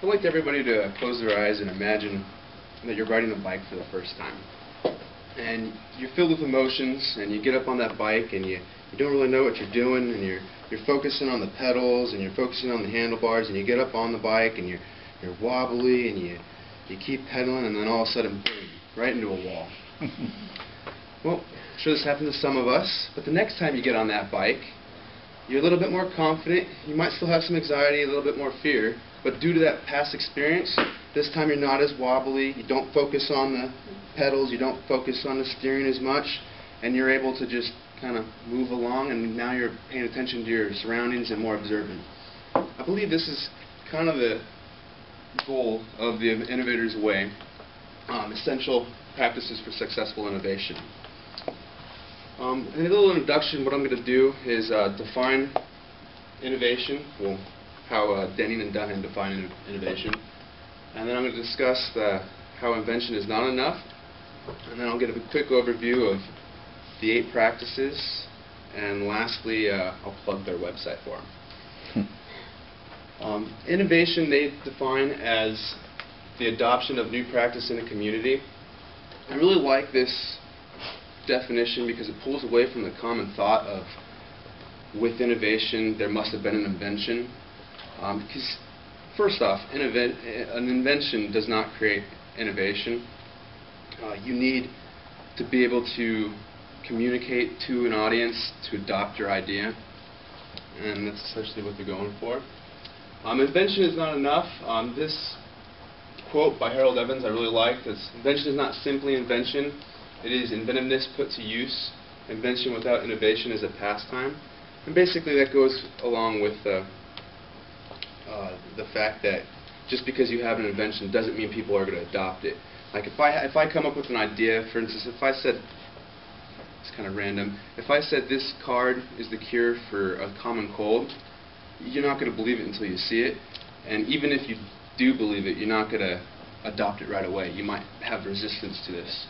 I'd like everybody to close their eyes and imagine that you're riding a bike for the first time. And you're filled with emotions, and you get up on that bike, and you don't really know what you're doing, and you're focusing on the pedals, and you're focusing on the handlebars, and you get up on the bike, and you're wobbly, and you keep pedaling, and then all of a sudden, boom, right into a wall. Well, I'm sure this happens to some of us, but the next time you get on that bike, you're a little bit more confident. You might still have some anxiety, a little bit more fear, but due to that past experience, this time you're not as wobbly, you don't focus on the pedals, you don't focus on the steering as much, and you're able to just kind of move along, and now you're paying attention to your surroundings and more observant. I believe this is kind of the goal of the Innovators Way, essential practices for successful innovation. In a little introduction, what I'm going to do is define innovation, well, how Denning and Dunham define innovation, and then I'm going to discuss how invention is not enough, and then I'll give a quick overview of the 8 practices, and lastly I'll plug their website for them. Innovation they define as the adoption of new practice in a community. I really like this definition because it pulls away from the common thought of with innovation there must have been an invention. Because first off, an invention does not create innovation. You need to be able to communicate to an audience to adopt your idea, and that's essentially what they're going for. Invention is not enough. This quote by Harold Evans I really like. Invention is not simply invention. It is inventiveness put to use. Invention without innovation is a pastime. And basically that goes along with the fact that just because you have an invention doesn't mean people are going to adopt it. Like if I come up with an idea, for instance, if I said, it's kind of random, if I said this card is the cure for a common cold, you're not going to believe it until you see it. And even if you do believe it, you're not going to adopt it right away. You might have resistance to this.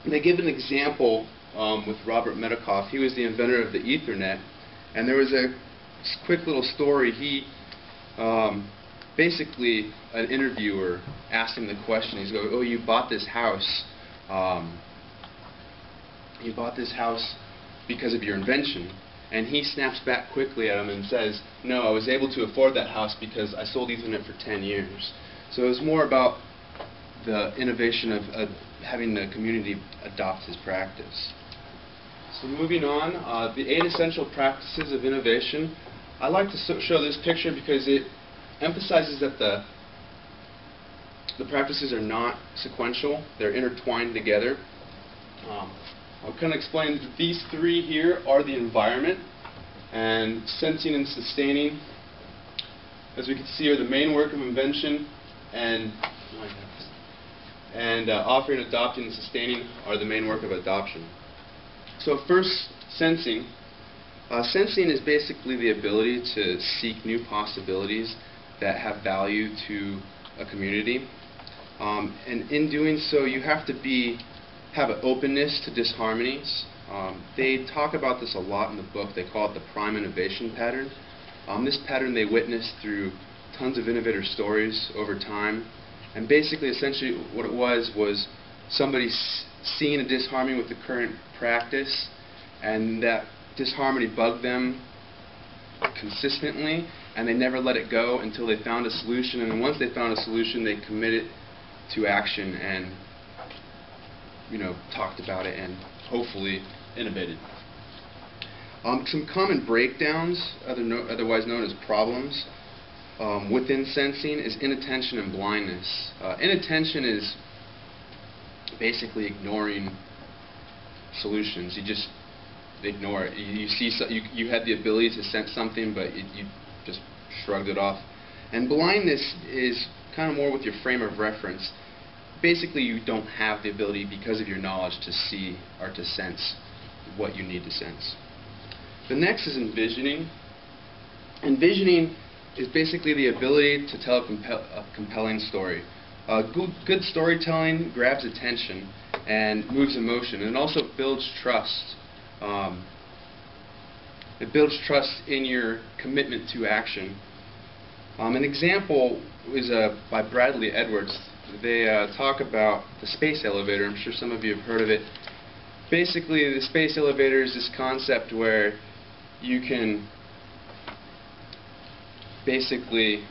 They give an example with Robert Medikoff. He was the inventor of the Ethernet, and there was a quick little story. He basically, an interviewer asked him the question. He's going, "Oh, you bought this house. You bought this house because of your invention." And he snaps back quickly at him and says, "No, I was able to afford that house because I sold Ethernet for 10 years." So it was more about the innovation of having the community adopt his practice. So moving on, the 8 essential practices of innovation. I like to show this picture because it emphasizes that the practices are not sequential, they're intertwined together. I'll kind of explain that these 3 here are the environment, and sensing and sustaining, as we can see, are the main work of invention, and offering, adopting, and sustaining are the main work of adoption. So first, sensing. Sensing is basically the ability to seek new possibilities that have value to a community. And in doing so, you have to have an openness to disharmonies. They talk about this a lot in the book. They call it the prime innovation pattern. This pattern they witnessed through tons of innovator stories over time. And basically, essentially, what it was somebody seeing a disharmony with the current practice, and that disharmony bugged them consistently, and they never let it go until they found a solution. And then once they found a solution, they committed to action and, talked about it and hopefully innovated. Some common breakdowns, otherwise known as problems, within sensing is inattention and blindness. Inattention is basically ignoring solutions. You just ignore it. You had the ability to sense something, but you just shrugged it off. And blindness is kind of more with your frame of reference. Basically, you don't have the ability, because of your knowledge, to see or to sense what you need to sense. The next is envisioning. Envisioning is basically the ability to tell a compelling story. Good storytelling grabs attention and moves emotion, and it also builds trust. It builds trust in your commitment to action. An example is by Bradley Edwards. They talk about the space elevator. I'm sure some of you have heard of it. Basically, the space elevator is this concept where you can basically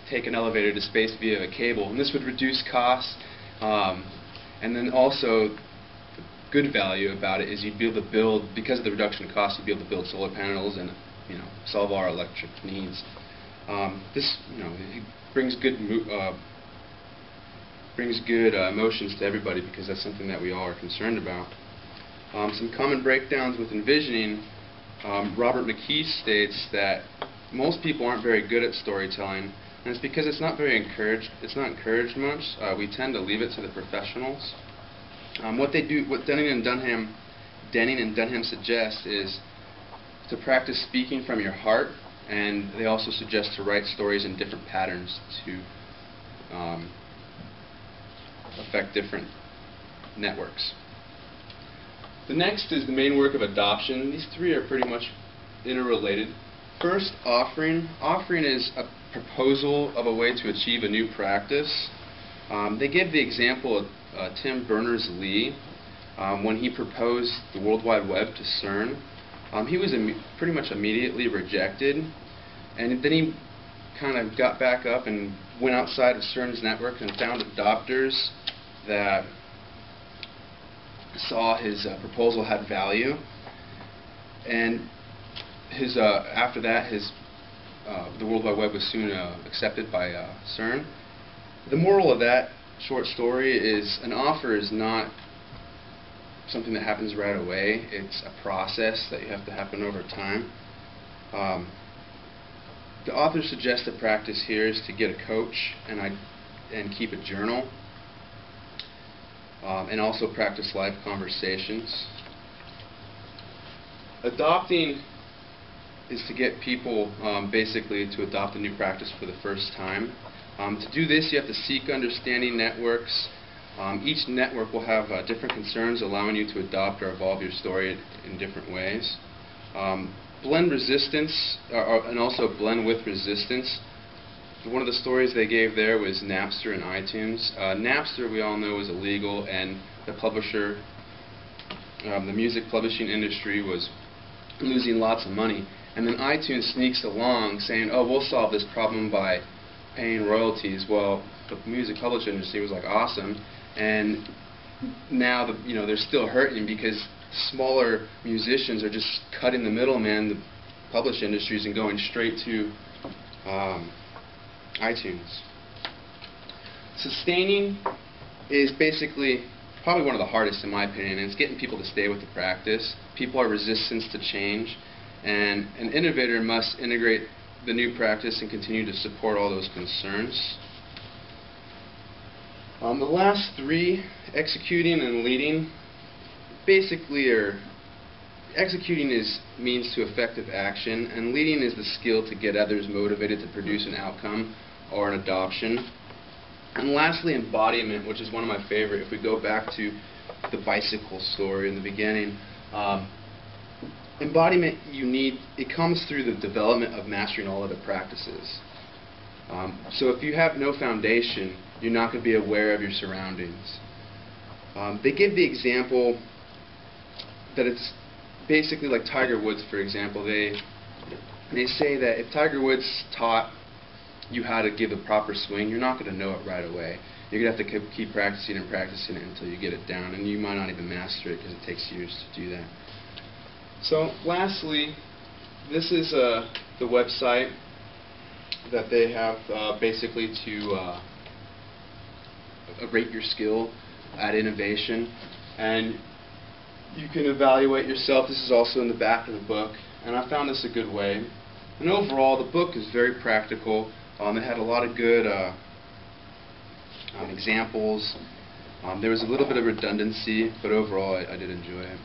take an elevator to space via a cable, and this would reduce costs. And then also, the good value about it is you'd be able to build, because of the reduction in cost, you'd be able to build solar panels and solve our electric needs. This it brings good emotions to everybody, because that's something that we all are concerned about. Some common breakdowns with envisioning. Robert McKee states that most people aren't very good at storytelling, and it's because it's not very encouraged. It's not encouraged much. We tend to leave it to the professionals. What Denning and Dunham suggest is to practice speaking from your heart, and they also suggest to write stories in different patterns to affect different networks. The next is the main work of adoption. These three are pretty much interrelated. First, offering. Offering is a proposal of a way to achieve a new practice. They give the example of Tim Berners-Lee when he proposed the World Wide Web to CERN. He was pretty much immediately rejected, and then he kind of got back up and went outside of CERN's network and found adopters that saw his proposal had value, and after that the World Wide Web was soon accepted by CERN. The moral of that short story is an offer is not something that happens right away. It's a process that you have to happen over time. The author suggests a practice here is to get a coach and keep a journal, and also practice live conversations. Adopting is to get people basically to adopt a new practice for the first time. To do this, you have to seek understanding networks. Each network will have different concerns, allowing you to adopt or evolve your story in different ways. Blend resistance, and also blend with resistance. One of the stories they gave there was Napster and iTunes. Napster, we all know, was illegal, and the publisher, the music publishing industry, was losing lots of money. And then iTunes sneaks along saying, "Oh, we'll solve this problem by paying royalties." Well, the music publishing industry was like, "Awesome," and now they're still hurting because smaller musicians are just cutting the middleman, the publishing industries, and going straight to iTunes. Sustaining is basically probably one of the hardest in my opinion, and it's getting people to stay with the practice. People are resistant to change, and an innovator must integrate the new practice and continue to support all those concerns. The last three, executing and leading, basically are executing is means to effective action, and leading is the skill to get others motivated to produce an outcome or an adoption. And lastly, embodiment, which is one of my favorite. If we go back to the bicycle story in the beginning, embodiment, it comes through the development of mastering all other practices. So if you have no foundation, you're not going to be aware of your surroundings. They give the example that it's basically like Tiger Woods, for example. They say that if Tiger Woods taught you how to give a proper swing, you're not going to know it right away. You're going to have to keep practicing and practicing it until you get it down, and you might not even master it because it takes years to do that. So lastly, this is the website that they have basically to rate your skill at innovation, and you can evaluate yourself. This is also in the back of the book, and I found this a good way. And overall, the book is very practical. It had a lot of good examples. There was a little bit of redundancy, but overall I did enjoy it.